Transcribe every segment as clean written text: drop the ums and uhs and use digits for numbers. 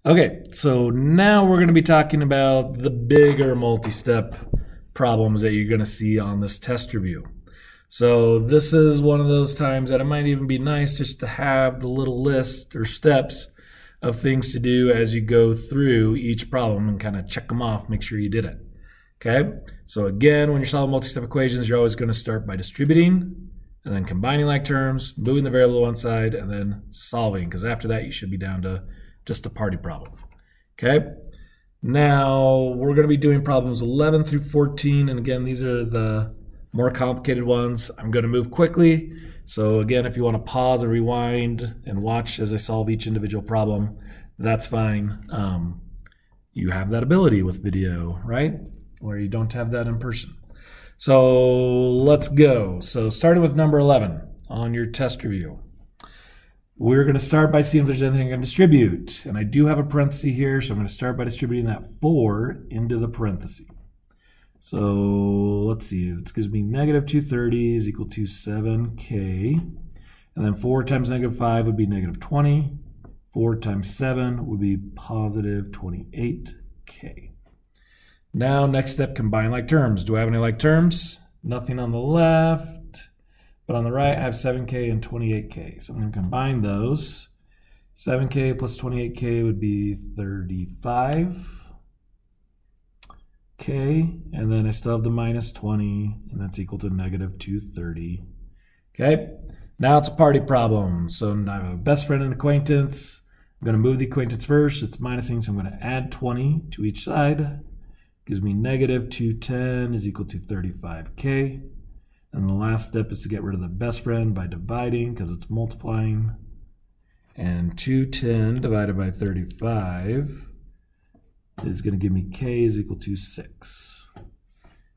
Okay, so now we're going to be talking about the bigger multi-step problems that you're going to see on this test review. So this is one of those times that it might even be nice just to have the little list or steps of things to do as you go through each problem and kind of check them off, make sure you did it. Okay, so again, when you're solving multi-step equations, you're always going to start by distributing and then combining like terms, moving the variable to one side, and then solving, because after that you should be down to just a party problem. Okay, now we're going to be doing problems 11 through 14, and again, these are the more complicated ones. I'm going to move quickly, so again, if you want to pause or rewind and watch as I solve each individual problem, that's fine. You have that ability with video, right? Where you don't have that in person. So let's go. So starting with number 11 on your test review. We're going to start by seeing if there's anything I can distribute. And I do have a parenthesis here, so I'm going to start by distributing that 4 into the parenthesis. So let's see, this gives me negative 230 is equal to 7k. And then 4 times negative 5 would be negative 20. 4 times 7 would be positive 28k. Now, next step, combine like terms. Do I have any like terms? Nothing on the left. But on the right, I have 7k and 28k. So I'm going to combine those. 7k plus 28k would be 35k. And then I still have the minus 20, and that's equal to negative 230. Okay, now it's a party problem. So I have a best friend and acquaintance. I'm going to move the acquaintance first. It's minusing, so I'm going to add 20 to each side. Gives me negative 210 is equal to 35k. And the last step is to get rid of the best friend by dividing, because it's multiplying. And 210 divided by 35 is going to give me k is equal to 6.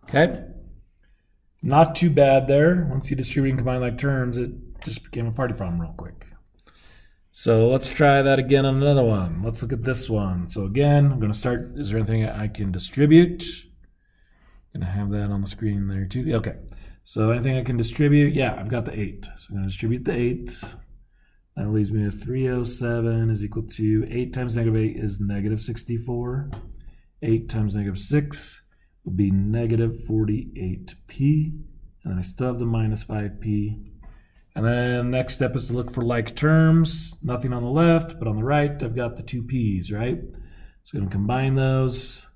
Okay? Not too bad there. Once you distribute and combine like terms, it just became a party problem real quick. So let's try that again on another one. Let's look at this one. So again, I'm going to start, is there anything I can distribute? Going to have that on the screen there too. Okay. So anything I can distribute? Yeah, I've got the 8. So I'm going to distribute the 8. That leaves me with 307 is equal to 8 times negative 8 is negative 64. 8 times negative 6 will be negative 48p. And then I still have the minus 5p. And then next step is to look for like terms. Nothing on the left, but on the right, I've got the 2 p's, right? So I'm going to combine those.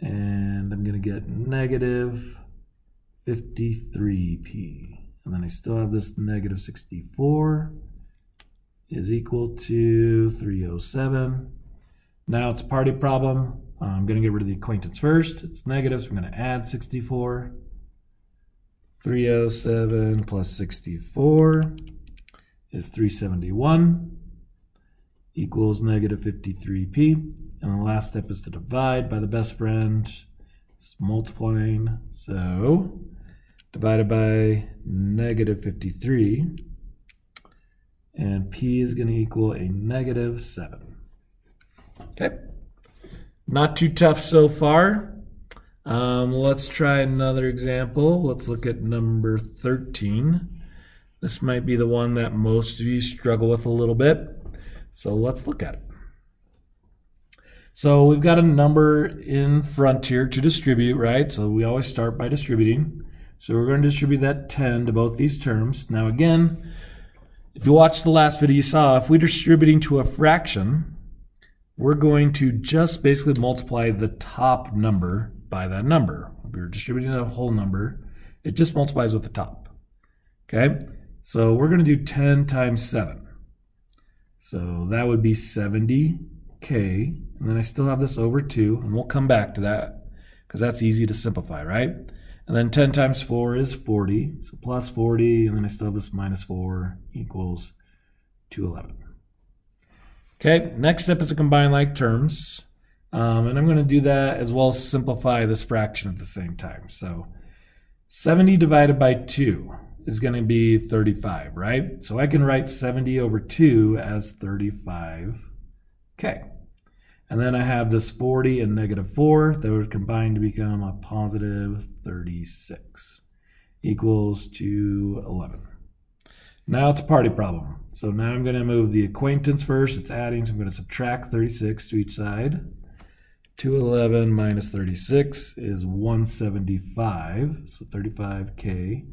And I'm going to get negative 53p. And then I still have this negative 64 is equal to 307. Now it's a party problem. I'm going to get rid of the acquaintance first. It's negative, so I'm going to add 64. 307 plus 64 is 371 equals negative 53p. And the last step is to divide by the best friend. It's multiplying, so divided by negative 53, and p is going to equal a negative 7. Okay, not too tough so far. Let's try another example. Let's look at number 13. This might be the one that most of you struggle with a little bit, so let's look at it. So we've got a number in front here to distribute, right? So we always start by distributing. So we're going to distribute that 10 to both these terms. Now again, if you watched the last video, you saw if we're distributing to a fraction, we're going to just basically multiply the top number by that number. If we're distributing a whole number, it just multiplies with the top. Okay? So we're going to do 10 times 7. So that would be 70k. And then I still have this over 2, and we'll come back to that because that's easy to simplify, right? And then 10 times 4 is 40, so plus 40, and then I still have this minus 4 equals 211. Okay, next step is to combine like terms, and I'm going to do that as well as simplify this fraction at the same time. So 70 divided by 2 is going to be 35, right? So I can write 70 over 2 as 35k. And then I have this 40 and negative 4 that would combine to become a positive 36 equals to 11. Now it's a party problem. So now I'm going to move the acquaintance first. It's adding, so I'm going to subtract 36 to each side. 211 minus 36 is 175. So 35k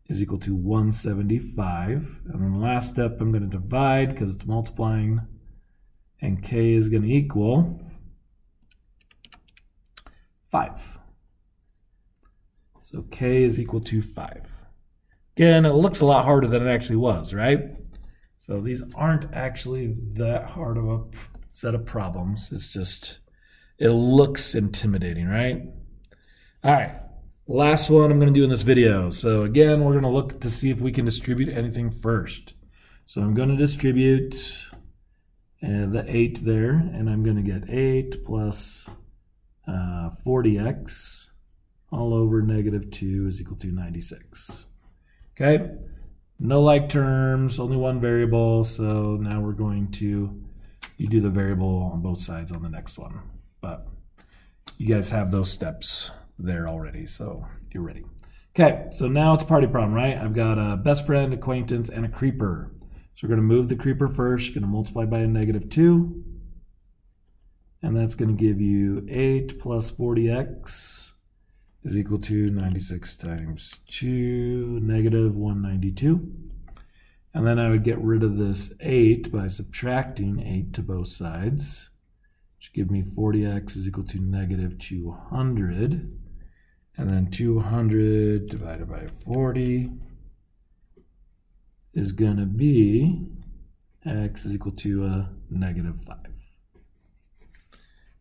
is equal to 175. And then the last step, I'm going to divide because it's multiplying. And k is going to equal 5. So k is equal to 5. Again, it looks a lot harder than it actually was, right? So these aren't actually that hard of a set of problems. It's just, it looks intimidating, right? All right, last one I'm going to do in this video. So again, we're going to look to see if we can distribute anything first. So I'm going to distribute the 8 there, and I'm going to get 8 plus 40x all over negative 2 is equal to 96. Okay, no like terms, only one variable, so now we're going to, you do the variable on both sides on the next one. But you guys have those steps there already, so you're ready. Okay, so now it's a party problem, right? I've got a best friend, acquaintance, and a creeper. So we're going to move the creeper first, going to multiply by a negative 2. And that's going to give you 8 plus 40x is equal to 96 times 2, negative 192. And then I would get rid of this 8 by subtracting 8 to both sides, which give me 40x is equal to negative 200. And then 200 divided by 40 is going to be x is equal to negative 5.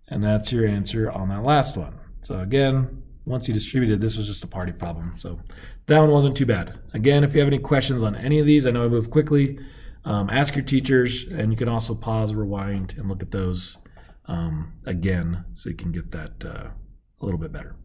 And that's your answer on that last one. So again, once you distributed, this was just a party problem. So that one wasn't too bad. Again, if you have any questions on any of these, I know I moved quickly, ask your teachers, and you can also pause, rewind, and look at those again so you can get that a little bit better.